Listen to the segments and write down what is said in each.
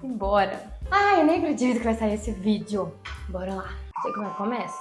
E bora! Ai, eu nem acredito que vai sair esse vídeo. Bora lá. Sei como é que começa.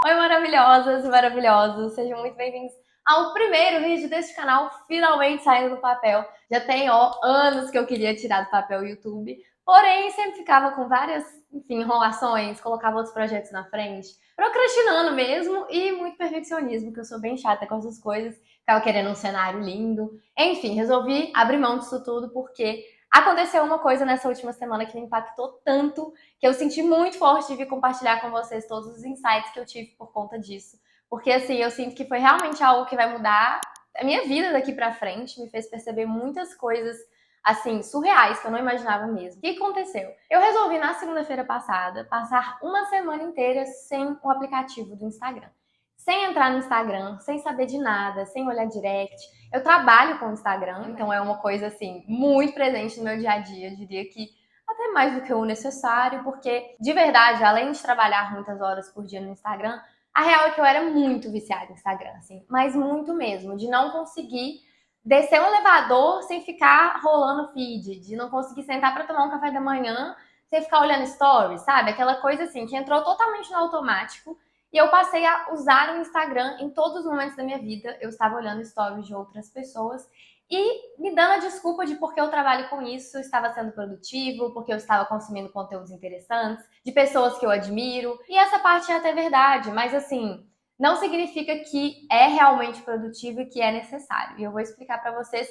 Oi, maravilhosas e maravilhosos. Sejam muito bem-vindos ao primeiro vídeo deste canal, finalmente saindo do papel. Já tem, anos que eu queria tirar do papel o YouTube. Porém, sempre ficava com várias, enfim, enrolações, colocava outros projetos na frente, procrastinando mesmo e muito perfeccionismo, que eu sou bem chata com essas coisas. Ficava querendo um cenário lindo. Enfim, resolvi abrir mão disso tudo porque aconteceu uma coisa nessa última semana que me impactou tanto que eu senti muito forte de vir compartilhar com vocês todos os insights que eu tive por conta disso. Porque, assim, eu sinto que foi realmente algo que vai mudar a minha vida daqui pra frente, me fez perceber muitas coisas, assim, surreais, que eu não imaginava mesmo. O que aconteceu? Eu resolvi, na segunda-feira passada, passar uma semana inteira sem o aplicativo do Instagram. Sem entrar no Instagram, sem saber de nada, sem olhar direct. Eu trabalho com o Instagram, então é uma coisa, assim, muito presente no meu dia a dia. Eu diria que até mais do que o necessário, porque, de verdade, além de trabalhar muitas horas por dia no Instagram, a real é que eu era muito viciada no Instagram, assim, mas muito mesmo, de não conseguir descer um elevador sem ficar rolando feed, de não conseguir sentar para tomar um café da manhã sem ficar olhando stories, sabe? Aquela coisa assim que entrou totalmente no automático e eu passei a usar o Instagram em todos os momentos da minha vida. Eu estava olhando stories de outras pessoas e me dando a desculpa de porque eu trabalho com isso, estava sendo produtivo, porque eu estava consumindo conteúdos interessantes, de pessoas que eu admiro. E essa parte é até verdade, mas assim, não significa que é realmente produtivo e que é necessário. E eu vou explicar para vocês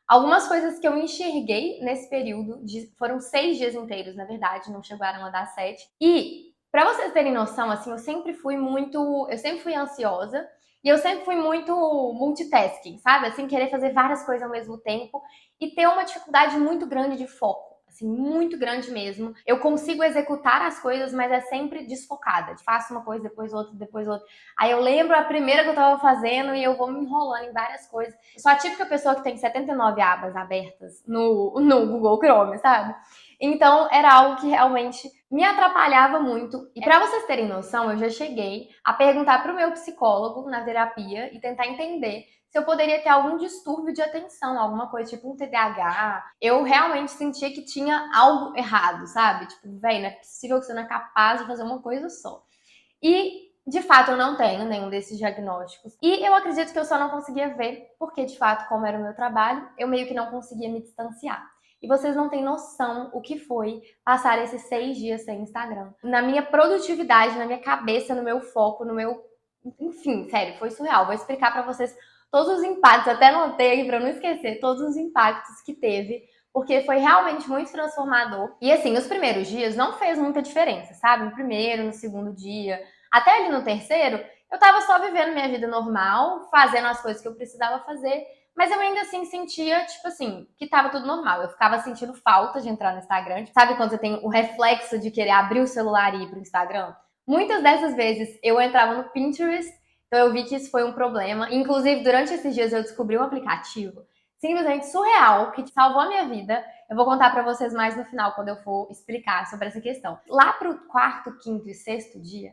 algumas coisas que eu enxerguei nesse período. Foram 6 dias inteiros, na verdade, não chegaram a dar 7. E, para vocês terem noção, assim, eu sempre fui ansiosa. E eu sempre fui muito multitasking, sabe? Assim, querer fazer várias coisas ao mesmo tempo e ter uma dificuldade muito grande de foco. Assim, muito grande mesmo. Eu consigo executar as coisas, mas é sempre desfocada. Faço uma coisa, depois outra, depois outra. Aí eu lembro a primeira que eu tava fazendo e eu vou me enrolando em várias coisas. Eu sou a típica pessoa que tem 79 abas abertas no Google Chrome, sabe? Então, era algo que realmente me atrapalhava muito. E para vocês terem noção, eu já cheguei a perguntar para o meu psicólogo na terapia e tentar entender se eu poderia ter algum distúrbio de atenção, alguma coisa tipo um TDAH. Eu realmente sentia que tinha algo errado, sabe? Tipo, velho, não é possível que você não é capaz de fazer uma coisa só. E, de fato, eu não tenho nenhum desses diagnósticos. E eu acredito que eu só não conseguia ver, porque, de fato, como era o meu trabalho, eu meio que não conseguia me distanciar. E vocês não têm noção o que foi passar esses 6 dias sem Instagram. Na minha produtividade, na minha cabeça, no meu foco, no meu... Enfim, sério, foi surreal. Vou explicar pra vocês todos os impactos. Até anotei aqui pra não esquecer todos os impactos que teve, porque foi realmente muito transformador. E assim, os primeiros dias não fez muita diferença, sabe? No primeiro, no segundo dia, até ali no terceiro, eu tava só vivendo minha vida normal, fazendo as coisas que eu precisava fazer, mas eu ainda assim sentia, tipo assim, que tava tudo normal. Eu ficava sentindo falta de entrar no Instagram. Sabe quando você tem o reflexo de querer abrir o celular e ir pro Instagram? Muitas dessas vezes eu entrava no Pinterest, então eu vi que isso foi um problema. Inclusive, durante esses dias eu descobri um aplicativo simplesmente surreal que salvou a minha vida. Eu vou contar pra vocês mais no final, quando eu for explicar sobre essa questão. Lá pro quarto, quinto e sexto dia,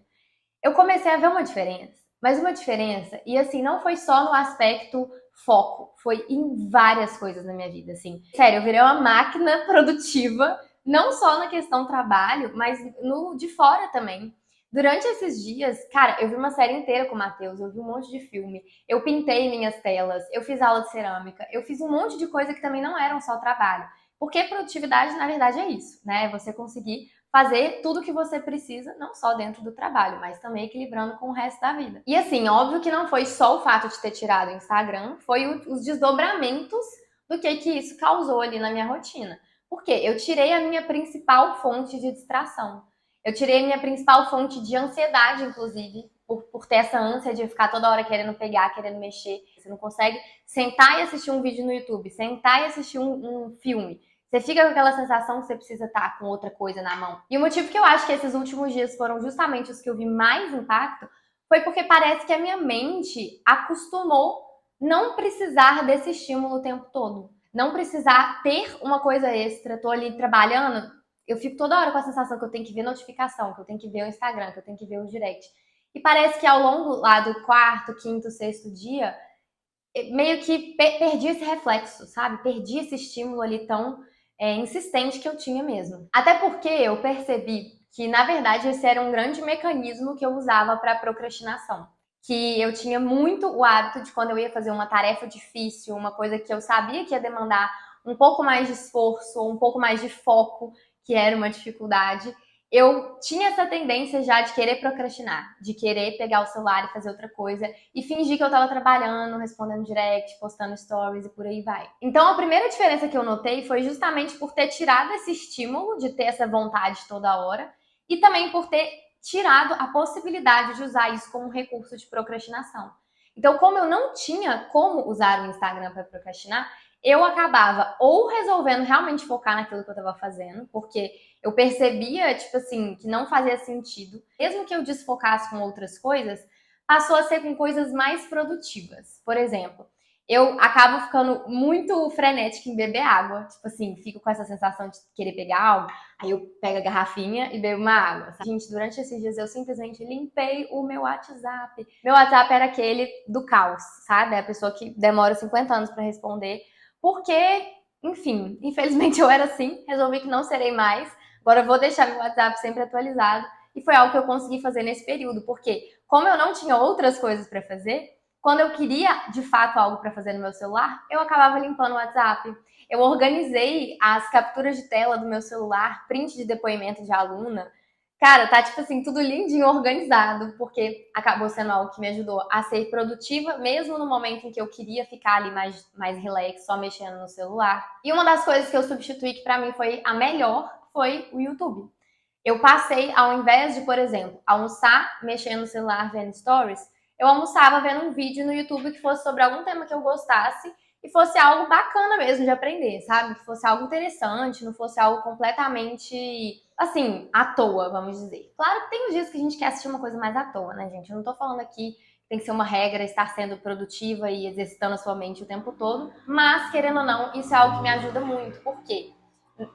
eu comecei a ver uma diferença. Mas uma diferença, e assim, não foi só no aspecto foco, foi em várias coisas na minha vida, assim. Sério, eu virei uma máquina produtiva, não só na questão trabalho, mas no de fora também. Durante esses dias, cara, eu vi uma série inteira com o Matheus, eu vi um monte de filme, eu pintei minhas telas, eu fiz aula de cerâmica, eu fiz um monte de coisa que também não eram só trabalho. Porque produtividade, na verdade, é isso, né? Você conseguir fazer tudo o que você precisa, não só dentro do trabalho, mas também equilibrando com o resto da vida. E assim, óbvio que não foi só o fato de ter tirado o Instagram, foi os desdobramentos do que isso causou ali na minha rotina. Porque eu tirei a minha principal fonte de distração. Eu tirei a minha principal fonte de ansiedade, inclusive, por ter essa ânsia de ficar toda hora querendo pegar, querendo mexer. Você não consegue sentar e assistir um vídeo no YouTube, sentar e assistir um filme. Você fica com aquela sensação que você precisa estar com outra coisa na mão. E o motivo que eu acho que esses últimos dias foram justamente os que eu vi mais impacto foi porque parece que a minha mente acostumou não precisar desse estímulo o tempo todo. Não precisar ter uma coisa extra. Tô ali trabalhando, eu fico toda hora com a sensação que eu tenho que ver notificação, que eu tenho que ver o Instagram, que eu tenho que ver o direct. E parece que ao longo lá do quarto, quinto, sexto dia, meio que perdi esse reflexo, sabe? Perdi esse estímulo ali tão insistente que eu tinha mesmo. Até porque eu percebi que, na verdade, esse era um grande mecanismo que eu usava para procrastinação. Que eu tinha muito o hábito de, quando eu ia fazer uma tarefa difícil, uma coisa que eu sabia que ia demandar um pouco mais de esforço, ou um pouco mais de foco, que era uma dificuldade, eu tinha essa tendência já de querer procrastinar, de querer pegar o celular e fazer outra coisa e fingir que eu tava trabalhando, respondendo direct, postando stories e por aí vai. Então a primeira diferença que eu notei foi justamente por ter tirado esse estímulo de ter essa vontade toda hora e também por ter tirado a possibilidade de usar isso como um recurso de procrastinação. Então, como eu não tinha como usar o Instagram para procrastinar, eu acabava ou resolvendo realmente focar naquilo que eu estava fazendo, porque eu percebia, tipo assim, que não fazia sentido. Mesmo que eu desfocasse com outras coisas, passou a ser com coisas mais produtivas. Por exemplo, eu acabo ficando muito frenética em beber água. Tipo assim, fico com essa sensação de querer pegar algo. Aí eu pego a garrafinha e bebo uma água. Gente, durante esses dias eu simplesmente limpei o meu WhatsApp. Meu WhatsApp era aquele do caos, sabe? É a pessoa que demora 50 anos para responder. Porque, enfim, infelizmente eu era assim. Resolvi que não serei mais. Agora eu vou deixar meu WhatsApp sempre atualizado. E foi algo que eu consegui fazer nesse período. Porque, como eu não tinha outras coisas para fazer, quando eu queria, de fato, algo para fazer no meu celular, eu acabava limpando o WhatsApp. Eu organizei as capturas de tela do meu celular, print de depoimento de aluna. Cara, tá tipo assim, tudo lindinho, organizado, porque acabou sendo algo que me ajudou a ser produtiva, mesmo no momento em que eu queria ficar ali mais relax, só mexendo no celular. E uma das coisas que eu substituí, que pra mim foi a melhor, foi o YouTube. Eu passei, ao invés de, por exemplo, almoçar mexendo no celular vendo stories, eu almoçava vendo um vídeo no YouTube que fosse sobre algum tema que eu gostasse e fosse algo bacana mesmo de aprender, sabe? Que fosse algo interessante, não fosse algo completamente, assim, à toa, vamos dizer. Claro que tem uns dias que a gente quer assistir uma coisa mais à toa, né, gente? Eu não tô falando aqui que tem que ser uma regra estar sendo produtiva e exercitando a sua mente o tempo todo, mas, querendo ou não, isso é algo que me ajuda muito. Por quê?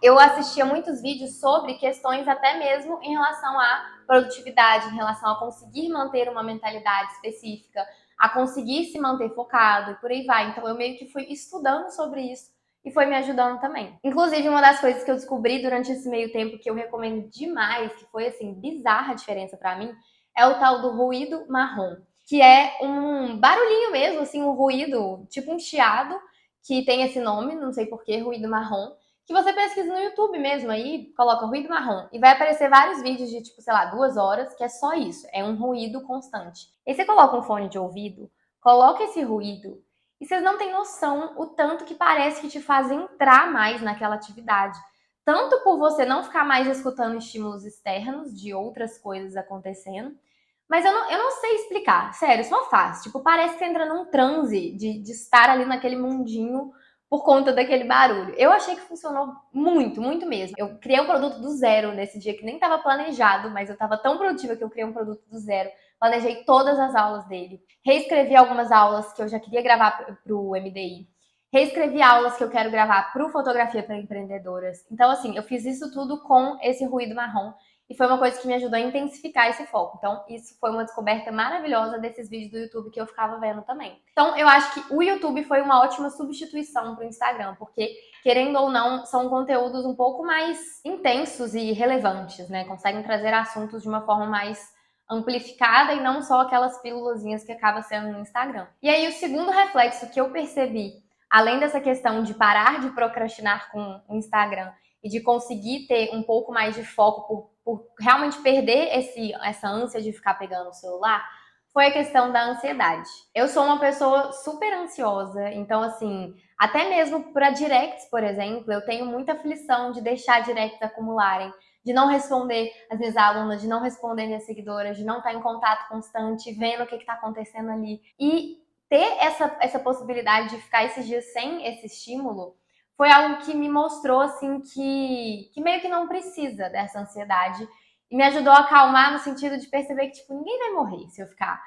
Eu assistia muitos vídeos sobre questões até mesmo em relação à produtividade, em relação a conseguir manter uma mentalidade específica, a conseguir se manter focado e por aí vai. Então eu meio que fui estudando sobre isso e foi me ajudando também. Inclusive, uma das coisas que eu descobri durante esse meio tempo que eu recomendo demais, que foi assim, bizarra a diferença pra mim, é o tal do ruído marrom, que é um barulhinho mesmo, assim, um ruído, tipo um chiado, que tem esse nome, não sei porquê, ruído marrom, que você pesquisa no YouTube mesmo, aí coloca ruído marrom e vai aparecer vários vídeos de, tipo, sei lá, 2 horas, que é só isso, é um ruído constante. Aí você coloca um fone de ouvido, coloca esse ruído e vocês não têm noção o tanto que parece que te faz entrar mais naquela atividade. Tanto por você não ficar mais escutando estímulos externos de outras coisas acontecendo, mas eu não sei explicar, sério, só faz. Tipo, parece que você entra num transe de estar ali naquele mundinho por conta daquele barulho. Eu achei que funcionou muito, muito mesmo. Eu criei um produto do zero nesse dia que nem estava planejado, mas eu estava tão produtiva que eu criei um produto do zero. Planejei todas as aulas dele. Reescrevi algumas aulas que eu já queria gravar para o MDI. Reescrevi aulas que eu quero gravar para o Fotografia para Empreendedoras. Então, assim, eu fiz isso tudo com esse ruído marrom. E foi uma coisa que me ajudou a intensificar esse foco. Então, isso foi uma descoberta maravilhosa desses vídeos do YouTube que eu ficava vendo também. Então, eu acho que o YouTube foi uma ótima substituição para o Instagram, porque, querendo ou não, são conteúdos um pouco mais intensos e relevantes, né? Conseguem trazer assuntos de uma forma mais amplificada e não só aquelas pílulazinhas que acaba sendo no Instagram. E aí, o segundo reflexo que eu percebi, além dessa questão de parar de procrastinar com o Instagram e de conseguir ter um pouco mais de foco por realmente perder essa ânsia de ficar pegando o celular, foi a questão da ansiedade. Eu sou uma pessoa super ansiosa, então assim, até mesmo para directs, por exemplo, eu tenho muita aflição de deixar directs acumularem, de não responder as minhas alunas, de não responder minhas seguidoras, de não estar em contato constante, vendo o que está acontecendo ali. E ter essa possibilidade de ficar esses dias sem esse estímulo foi algo que me mostrou, assim, que meio que não precisa dessa ansiedade. E me ajudou a acalmar no sentido de perceber que, tipo, ninguém vai morrer se eu ficar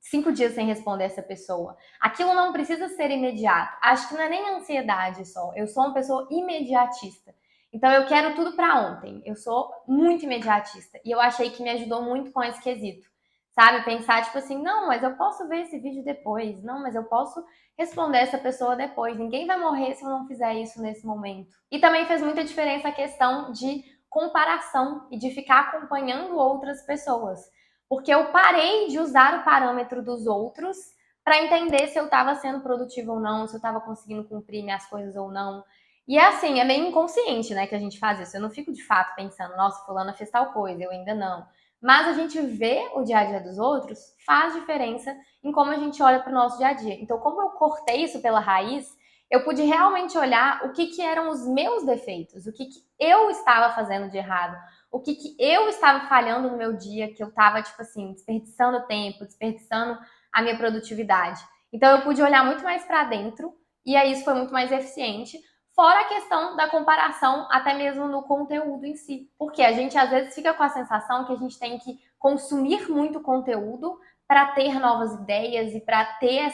5 dias sem responder essa pessoa. Aquilo não precisa ser imediato. Acho que não é nem ansiedade só. Eu sou uma pessoa imediatista. Então, eu quero tudo para ontem. Eu sou muito imediatista. E eu achei que me ajudou muito com esse quesito. sabe? Pensar, tipo assim, não, mas eu posso ver esse vídeo depois. Não, mas eu posso responder essa pessoa depois. Ninguém vai morrer se eu não fizer isso nesse momento. E também fez muita diferença a questão de comparação e de ficar acompanhando outras pessoas. Porque eu parei de usar o parâmetro dos outros para entender se eu estava sendo produtiva ou não, se eu estava conseguindo cumprir minhas coisas ou não. E é assim, é meio inconsciente, né, que a gente faz isso. Eu não fico de fato pensando, nossa, fulana fez tal coisa, eu ainda não. Mas a gente vê o dia a dia dos outros faz diferença em como a gente olha para o nosso dia a dia. Então, como eu cortei isso pela raiz, eu pude realmente olhar o que eram os meus defeitos, o que eu estava fazendo de errado, o que eu estava falhando no meu dia, que eu estava, tipo assim, desperdiçando tempo, desperdiçando a minha produtividade. Então, eu pude olhar muito mais para dentro e aí isso foi muito mais eficiente. Fora a questão da comparação, até mesmo no conteúdo em si. Porque a gente às vezes fica com a sensação que a gente tem que consumir muito conteúdo para ter novas ideias e para ter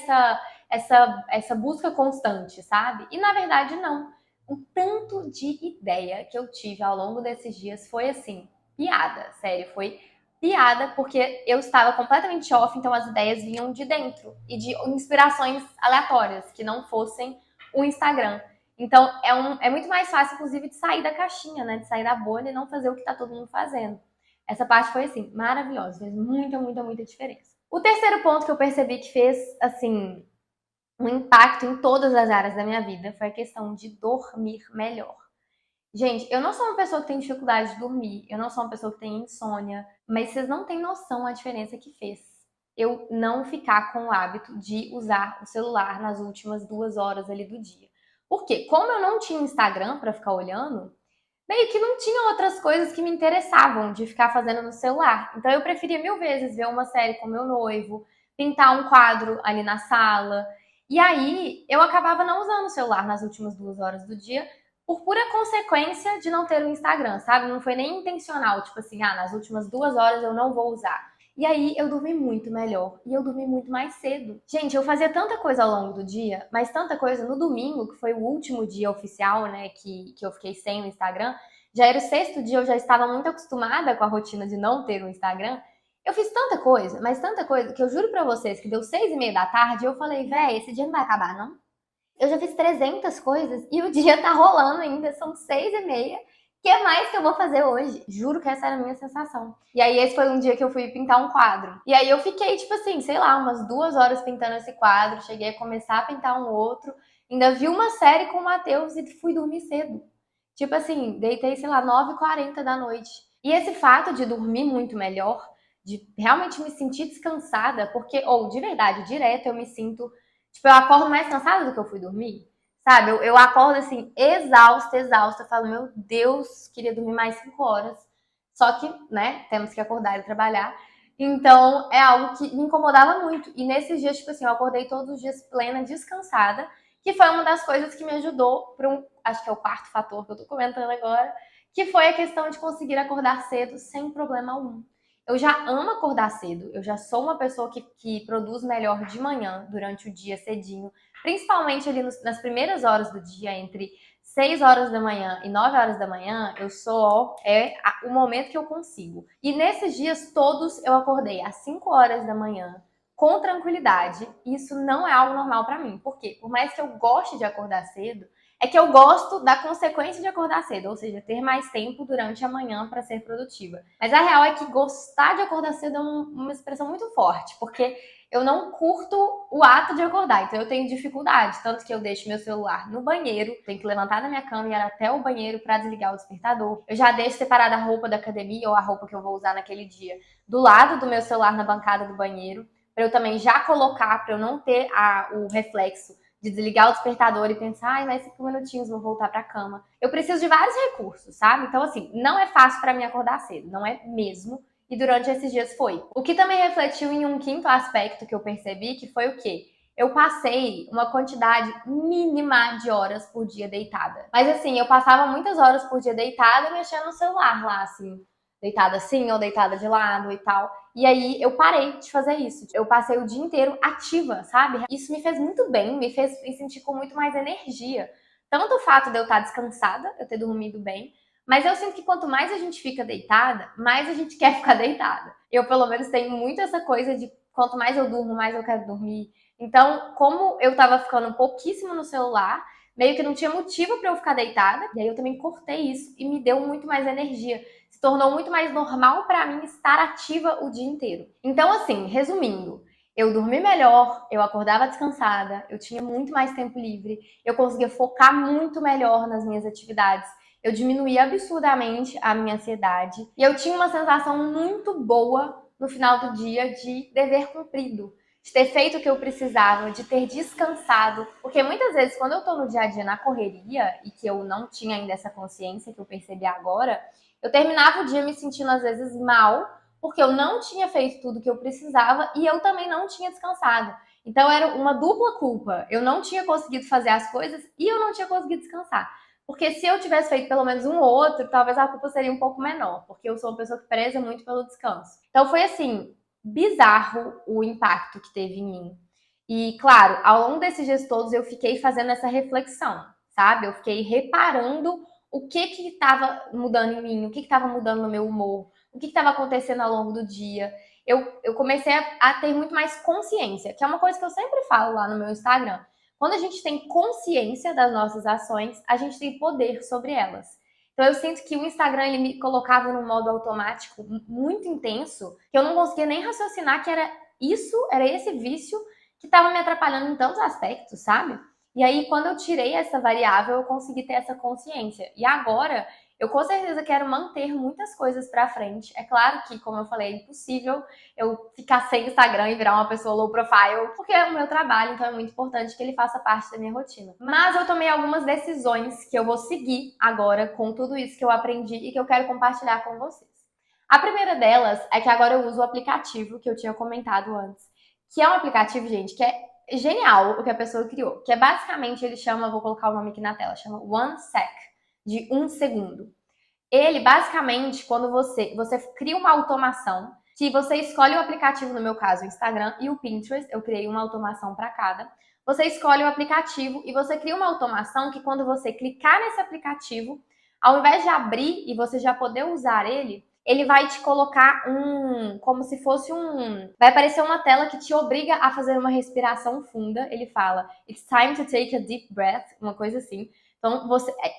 essa busca constante, sabe? E na verdade, não. O tanto de ideia que eu tive ao longo desses dias foi assim, piada, sério, foi piada, porque eu estava completamente off, então as ideias vinham de dentro e de inspirações aleatórias que não fossem o Instagram. Então, é muito mais fácil, inclusive, de sair da caixinha, né? De sair da bolha e não fazer o que tá todo mundo fazendo. Essa parte foi, assim, maravilhosa. Fez muita, muita, muita diferença. O terceiro ponto que eu percebi que fez, assim, um impacto em todas as áreas da minha vida foi a questão de dormir melhor. Gente, eu não sou uma pessoa que tem dificuldade de dormir, eu não sou uma pessoa que tem insônia, mas vocês não têm noção a diferença que fez eu não ficar com o hábito de usar o celular nas últimas 2 horas ali do dia. Porque, como eu não tinha Instagram para ficar olhando, meio que não tinha outras coisas que me interessavam de ficar fazendo no celular. Então eu preferia mil vezes ver uma série com meu noivo, pintar um quadro ali na sala. E aí eu acabava não usando o celular nas últimas 2 horas do dia, por pura consequência de não ter o Instagram, sabe? Não foi nem intencional, tipo assim, nas últimas 2 horas eu não vou usar. E aí eu dormi muito melhor e eu dormi muito mais cedo. Gente, eu fazia tanta coisa ao longo do dia, mas tanta coisa no domingo, que foi o último dia oficial, né, que eu fiquei sem o Instagram. Já era o sexto dia, eu já estava muito acostumada com a rotina de não ter o Instagram. Eu fiz tanta coisa, mas tanta coisa, que eu juro pra vocês que deu 6h30 da tarde e eu falei, véi, esse dia não vai acabar, não? Eu já fiz 300 coisas e o dia tá rolando ainda, são 6h30. O que mais que eu vou fazer hoje? Juro que essa era a minha sensação. E aí esse foi um dia que eu fui pintar um quadro. E aí eu fiquei, tipo assim, sei lá, umas 2 horas pintando esse quadro. Cheguei a começar a pintar um outro. Ainda vi uma série com o Matheus e fui dormir cedo. Tipo assim, deitei, sei lá, 9h40 da noite. E esse fato de dormir muito melhor, de realmente me sentir descansada, porque, ou de verdade, direto eu me sinto. Tipo, eu acordo mais cansada do que eu fui dormir. Sabe? Eu acordo assim, exausta, exausta. Eu falo, meu Deus, queria dormir mais 5 horas. Só que, né, temos que acordar e trabalhar. Então, é algo que me incomodava muito. E nesses dias, tipo assim, eu acordei todos os dias plena, descansada, que foi uma das coisas que me ajudou para acho que é o quarto fator que eu tô comentando agora, que foi a questão de conseguir acordar cedo sem problema algum. Eu já amo acordar cedo, eu já sou uma pessoa que produz melhor de manhã, durante o dia, cedinho, principalmente ali nas primeiras horas do dia, entre 6 horas da manhã e 9 horas da manhã, eu sou, o momento que eu consigo. E nesses dias todos eu acordei às 5 horas da manhã, com tranquilidade. Isso não é algo normal para mim. Por quê? Por mais que eu goste de acordar cedo, é que eu gosto da consequência de acordar cedo, ou seja, ter mais tempo durante a manhã para ser produtiva. Mas a real é que gostar de acordar cedo é uma expressão muito forte, porque eu não curto o ato de acordar, então eu tenho dificuldade, tanto que eu deixo meu celular no banheiro, tenho que levantar da minha cama e ir até o banheiro para desligar o despertador. Eu já deixo separada a roupa da academia ou a roupa que eu vou usar naquele dia do lado do meu celular na bancada do banheiro, para eu também já colocar, para eu não ter o reflexo de desligar o despertador e pensar, ai, mais 5 minutinhos, vou voltar pra cama. Eu preciso de vários recursos, sabe? Então, assim, não é fácil para mim acordar cedo, não é mesmo. E durante esses dias foi. O que também refletiu em um quinto aspecto que eu percebi, que foi o quê? Eu passei uma quantidade mínima de horas por dia deitada. Mas assim, eu passava muitas horas por dia deitada mexendo no celular lá, assim, deitada assim ou deitada de lado e tal. E aí eu parei de fazer isso. Eu passei o dia inteiro ativa, sabe? Isso me fez muito bem, me fez me sentir com muito mais energia. Tanto o fato de eu estar descansada, eu ter dormido bem, Mas eu sinto que quanto mais a gente fica deitada, mais a gente quer ficar deitada. Eu, pelo menos, tenho muito essa coisa de quanto mais eu durmo, mais eu quero dormir. Então, como eu tava ficando pouquíssimo no celular, meio que não tinha motivo para eu ficar deitada, e aí eu também cortei isso e me deu muito mais energia. Se tornou muito mais normal para mim estar ativa o dia inteiro. Então, assim, resumindo, eu dormi melhor, eu acordava descansada, eu tinha muito mais tempo livre, eu conseguia focar muito melhor nas minhas atividades, eu diminuía absurdamente a minha ansiedade e eu tinha uma sensação muito boa no final do dia de dever cumprido, de ter feito o que eu precisava, de ter descansado, porque muitas vezes quando eu tô no dia a dia na correria e que eu não tinha ainda essa consciência que eu percebi agora, eu terminava o dia me sentindo às vezes mal, porque eu não tinha feito tudo que eu precisava e eu também não tinha descansado. Então era uma dupla culpa. Eu não tinha conseguido fazer as coisas e eu não tinha conseguido descansar. Porque se eu tivesse feito pelo menos um ou outro, talvez a culpa seria um pouco menor, porque eu sou uma pessoa que preza muito pelo descanso. Então foi assim, bizarro o impacto que teve em mim. E claro, ao longo desses dias todos eu fiquei fazendo essa reflexão, sabe? Eu fiquei reparando o que estava mudando em mim, o que estava mudando no meu humor, o que estava acontecendo ao longo do dia. Eu comecei a ter muito mais consciência, que é uma coisa que eu sempre falo lá no meu Instagram. Quando a gente tem consciência das nossas ações, a gente tem poder sobre elas. Então eu sinto que o Instagram ele me colocava num modo automático muito intenso, que eu não conseguia nem raciocinar que era isso, era esse vício que estava me atrapalhando em tantos aspectos, sabe? E aí, quando eu tirei essa variável, eu consegui ter essa consciência. E agora, eu com certeza quero manter muitas coisas pra frente. É claro que, como eu falei, é impossível eu ficar sem Instagram e virar uma pessoa low profile, porque é o meu trabalho, então é muito importante que ele faça parte da minha rotina. Mas eu tomei algumas decisões que eu vou seguir agora com tudo isso que eu aprendi e que eu quero compartilhar com vocês. A primeira delas é que agora eu uso o aplicativo que eu tinha comentado antes, que é um aplicativo, gente, que é genial o que a pessoa criou, que é basicamente, ele chama, vou colocar o nome aqui na tela, chama One Sec, de 1 segundo. Ele, basicamente, quando você cria uma automação, que você escolhe o aplicativo, no meu caso, o Instagram e o Pinterest, eu criei uma automação para cada. Você escolhe o aplicativo e você cria uma automação que quando você clicar nesse aplicativo, ao invés de abrir e você já poder usar ele vai te colocar como se fosse vai aparecer uma tela que te obriga a fazer uma respiração funda. Ele fala, it's time to take a deep breath, uma coisa assim. Então,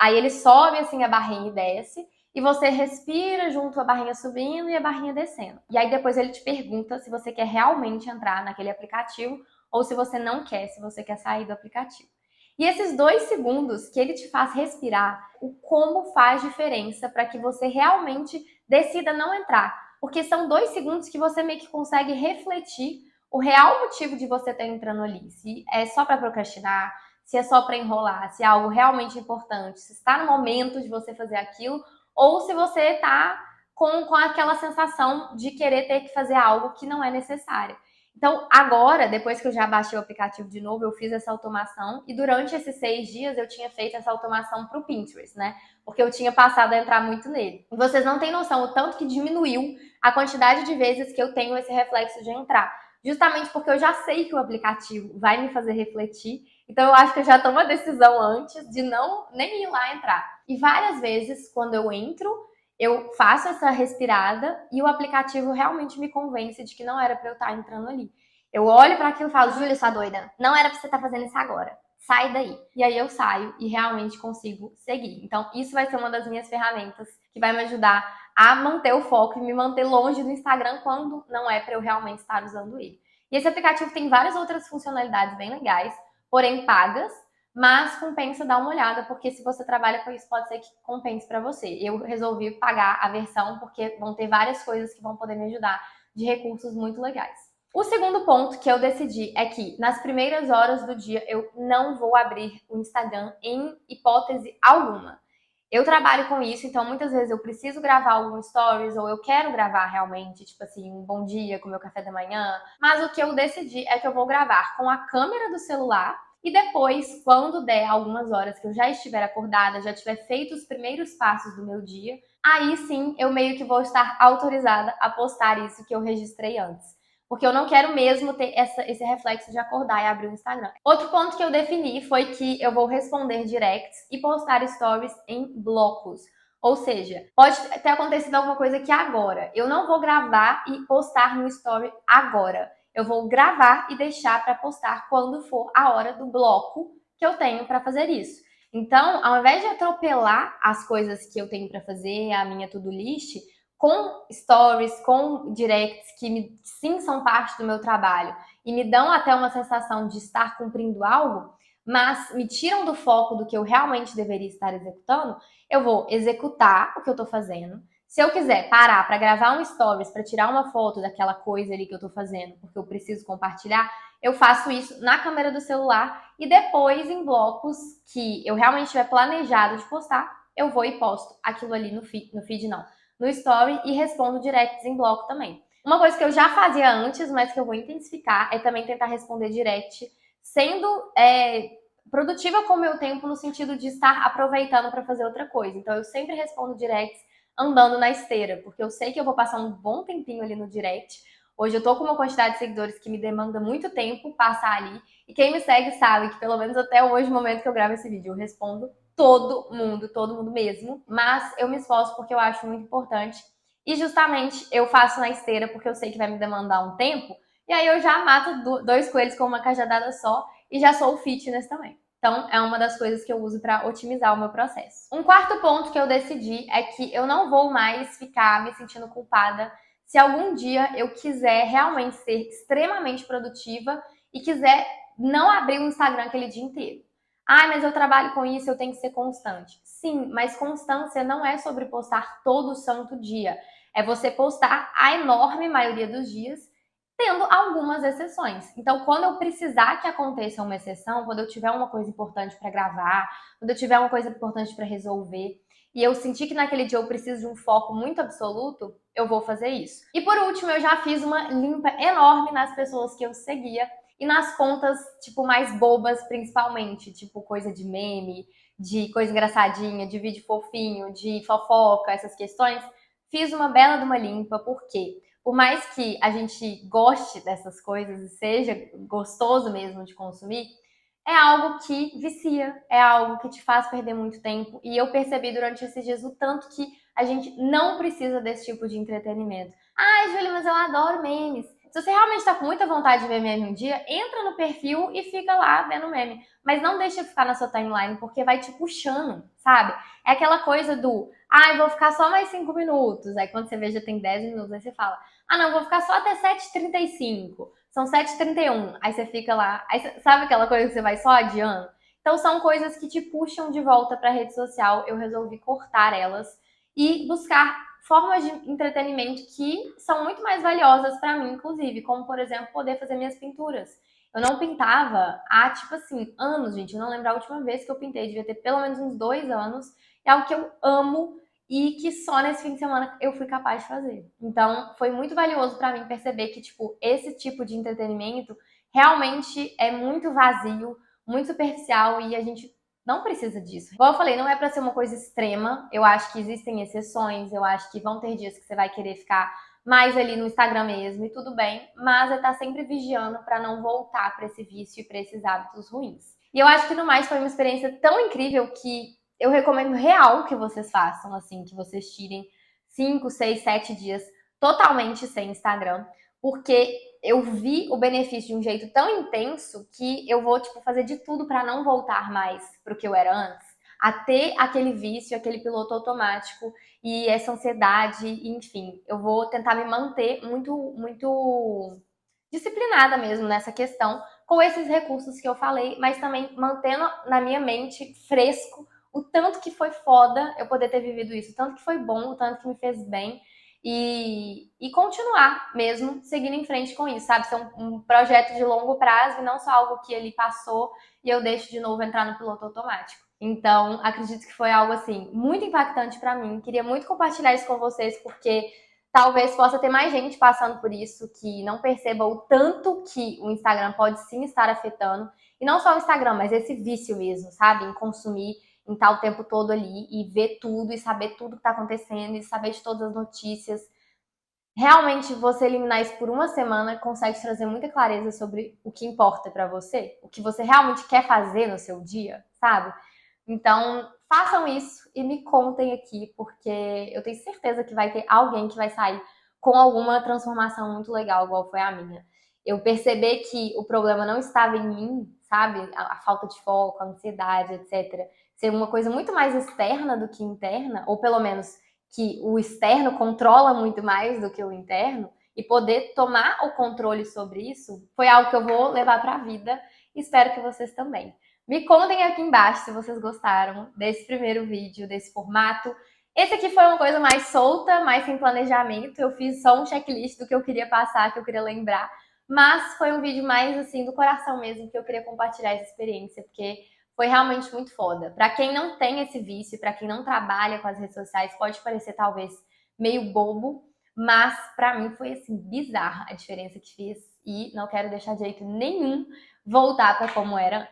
aí ele sobe assim a barrinha e desce, e você respira junto a barrinha subindo e a barrinha descendo. E aí depois ele te pergunta se você quer realmente entrar naquele aplicativo ou se você não quer, se você quer sair do aplicativo. E esses 2 segundos que ele te faz respirar, o como faz diferença para que você realmente decida não entrar. Porque são 2 segundos que você meio que consegue refletir o real motivo de você estar entrando ali. Se é só para procrastinar, se é só para enrolar, se é algo realmente importante, se está no momento de você fazer aquilo, ou se você está com aquela sensação de querer ter que fazer algo que não é necessário. Então, agora, depois que eu já baixei o aplicativo de novo, eu fiz essa automação e durante esses 6 dias eu tinha feito essa automação para o Pinterest, né? Porque eu tinha passado a entrar muito nele. E vocês não têm noção o tanto que diminuiu a quantidade de vezes que eu tenho esse reflexo de entrar. Justamente porque eu já sei que o aplicativo vai me fazer refletir. Então, eu acho que eu já tomo a decisão antes de não nem ir lá entrar. E várias vezes, quando eu entro, eu faço essa respirada e o aplicativo realmente me convence de que não era para eu estar entrando ali. Eu olho para aquilo e falo, Júlia, sua doida, não era para você estar fazendo isso agora. Sai daí. E aí eu saio e realmente consigo seguir. Então, isso vai ser uma das minhas ferramentas que vai me ajudar a manter o foco e me manter longe do Instagram quando não é para eu realmente estar usando ele. E esse aplicativo tem várias outras funcionalidades bem legais, porém pagas, mas compensa dar uma olhada, porque se você trabalha com isso, pode ser que compense para você. Eu resolvi pagar a versão, porque vão ter várias coisas que vão poder me ajudar, de recursos muito legais. O segundo ponto que eu decidi é que, nas primeiras horas do dia, eu não vou abrir o Instagram em hipótese alguma. Eu trabalho com isso, então muitas vezes eu preciso gravar algum stories, ou eu quero gravar realmente, tipo assim, um bom dia com o meu café da manhã, mas o que eu decidi é que eu vou gravar com a câmera do celular. E depois, quando der algumas horas que eu já estiver acordada, já tiver feito os primeiros passos do meu dia, aí sim eu meio que vou estar autorizada a postar isso que eu registrei antes. Porque eu não quero mesmo ter esse reflexo de acordar e abrir o Instagram. Outro ponto que eu defini foi que eu vou responder directs e postar stories em blocos. Ou seja, pode ter acontecido alguma coisa aqui agora. Eu não vou gravar e postar no story agora. Eu vou gravar e deixar para postar quando for a hora do bloco que eu tenho para fazer isso. Então, ao invés de atropelar as coisas que eu tenho para fazer, a minha to-do list, com stories, com directs sim são parte do meu trabalho e me dão até uma sensação de estar cumprindo algo, mas me tiram do foco do que eu realmente deveria estar executando, eu vou executar o que eu tô fazendo. Se eu quiser parar para gravar um stories, para tirar uma foto daquela coisa ali que eu tô fazendo, porque eu preciso compartilhar, eu faço isso na câmera do celular e depois em blocos que eu realmente tiver planejado de postar, eu vou e posto aquilo ali no feed não, no story e respondo directs em bloco também. Uma coisa que eu já fazia antes, mas que eu vou intensificar, é também tentar responder direct, sendo produtiva com o meu tempo no sentido de estar aproveitando para fazer outra coisa. Então eu sempre respondo directs andando na esteira, porque eu sei que eu vou passar um bom tempinho ali no direct. Hoje eu tô com uma quantidade de seguidores que me demanda muito tempo passar ali. E quem me segue sabe que pelo menos até hoje, no momento que eu gravo esse vídeo, eu respondo todo mundo mesmo. Mas eu me esforço porque eu acho muito importante. E justamente eu faço na esteira porque eu sei que vai me demandar um tempo. E aí eu já mato dois coelhos com uma cajadada só e já sou fitness também. Então, é uma das coisas que eu uso para otimizar o meu processo. Um quarto ponto que eu decidi é que eu não vou mais ficar me sentindo culpada se algum dia eu quiser realmente ser extremamente produtiva e quiser não abrir o Instagram aquele dia inteiro. Ah, mas eu trabalho com isso, eu tenho que ser constante. Sim, mas constância não é sobre postar todo santo dia. É você postar a enorme maioria dos dias, tendo algumas exceções. Então, quando eu precisar que aconteça uma exceção, quando eu tiver uma coisa importante para gravar, quando eu tiver uma coisa importante para resolver, e eu sentir que naquele dia eu preciso de um foco muito absoluto, eu vou fazer isso. E por último, eu já fiz uma limpa enorme nas pessoas que eu seguia e nas contas, tipo, mais bobas, principalmente, tipo, coisa de meme, de coisa engraçadinha, de vídeo fofinho, de fofoca, essas questões. Fiz uma bela de uma limpa, por quê? Por mais que a gente goste dessas coisas e seja gostoso mesmo de consumir, é algo que vicia, é algo que te faz perder muito tempo. E eu percebi durante esses dias o tanto que a gente não precisa desse tipo de entretenimento. Ai, Júlia, mas eu adoro memes. Se você realmente está com muita vontade de ver meme um dia, entra no perfil e fica lá vendo meme. Mas não deixa ficar na sua timeline, porque vai te puxando, sabe? É aquela coisa do, ai, vou ficar só mais 5 minutos. Aí quando você vê já tem 10 minutos, aí você fala, ah, não, vou ficar só até 7h35. São 7h31. Aí você fica lá. Aí, sabe aquela coisa que você vai só adiando? Então são coisas que te puxam de volta para a rede social. Eu resolvi cortar elas e buscar formas de entretenimento que são muito mais valiosas para mim, inclusive, como por exemplo poder fazer minhas pinturas. Eu não pintava há, tipo assim, anos, gente. Eu não lembro a última vez que eu pintei. Devia ter pelo menos uns 2 anos. É algo que eu amo e que só nesse fim de semana eu fui capaz de fazer. Então, foi muito valioso para mim perceber que, tipo, esse tipo de entretenimento realmente é muito vazio, muito superficial e a gente não precisa disso. Igual eu falei, não é para ser uma coisa extrema. Eu acho que existem exceções, eu acho que vão ter dias que você vai querer ficar mais ali no Instagram mesmo e tudo bem, mas é estar sempre vigiando para não voltar para esse vício e para esses hábitos ruins. E eu acho que no mais foi uma experiência tão incrível que eu recomendo real que vocês façam, assim, que vocês tirem 5, 6, 7 dias totalmente sem Instagram, porque eu vi o benefício de um jeito tão intenso que eu vou, tipo, fazer de tudo para não voltar mais pro que eu era antes, a ter aquele vício, aquele piloto automático e essa ansiedade, enfim, eu vou tentar me manter muito disciplinada mesmo nessa questão, com esses recursos que eu falei, mas também mantendo na minha mente fresco o tanto que foi foda eu poder ter vivido isso, o tanto que foi bom, o tanto que me fez bem e continuar mesmo seguindo em frente com isso, sabe? Ser um projeto de longo prazo e não só algo que ele passou e eu deixo de novo entrar no piloto automático. Então, acredito que foi algo assim muito impactante para mim. Queria muito compartilhar isso com vocês porque talvez possa ter mais gente passando por isso que não perceba o tanto que o Instagram pode sim estar afetando. E não só o Instagram, mas esse vício mesmo, sabe? Em consumir, em estar o tempo todo ali e ver tudo e saber tudo que está acontecendo e saber de todas as notícias. Realmente, você eliminar isso por uma semana consegue trazer muita clareza sobre o que importa para você, o que você realmente quer fazer no seu dia, sabe? Então, façam isso e me contem aqui, porque eu tenho certeza que vai ter alguém que vai sair com alguma transformação muito legal, igual foi a minha. Eu perceber que o problema não estava em mim, sabe? A falta de foco, a ansiedade, etc. Ser uma coisa muito mais externa do que interna, ou pelo menos que o externo controla muito mais do que o interno, e poder tomar o controle sobre isso, foi algo que eu vou levar para a vida. Espero que vocês também. Me contem aqui embaixo se vocês gostaram desse primeiro vídeo, desse formato. Esse aqui foi uma coisa mais solta, mais sem planejamento. Eu fiz só um checklist do que eu queria passar, que eu queria lembrar. Mas foi um vídeo mais, assim, do coração mesmo, que eu queria compartilhar essa experiência, porque foi realmente muito foda. Pra quem não tem esse vício, pra quem não trabalha com as redes sociais, pode parecer talvez meio bobo, mas pra mim foi, assim, bizarra a diferença que fiz. E não quero deixar de jeito nenhum voltar pra como era.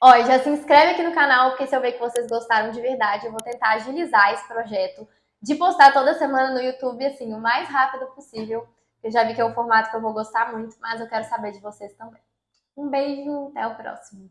Ó, já se inscreve aqui no canal, porque se eu ver que vocês gostaram de verdade, eu vou tentar agilizar esse projeto de postar toda semana no YouTube, assim, o mais rápido possível. Eu já vi que é um formato que eu vou gostar muito, mas eu quero saber de vocês também. Um beijo, até o próximo.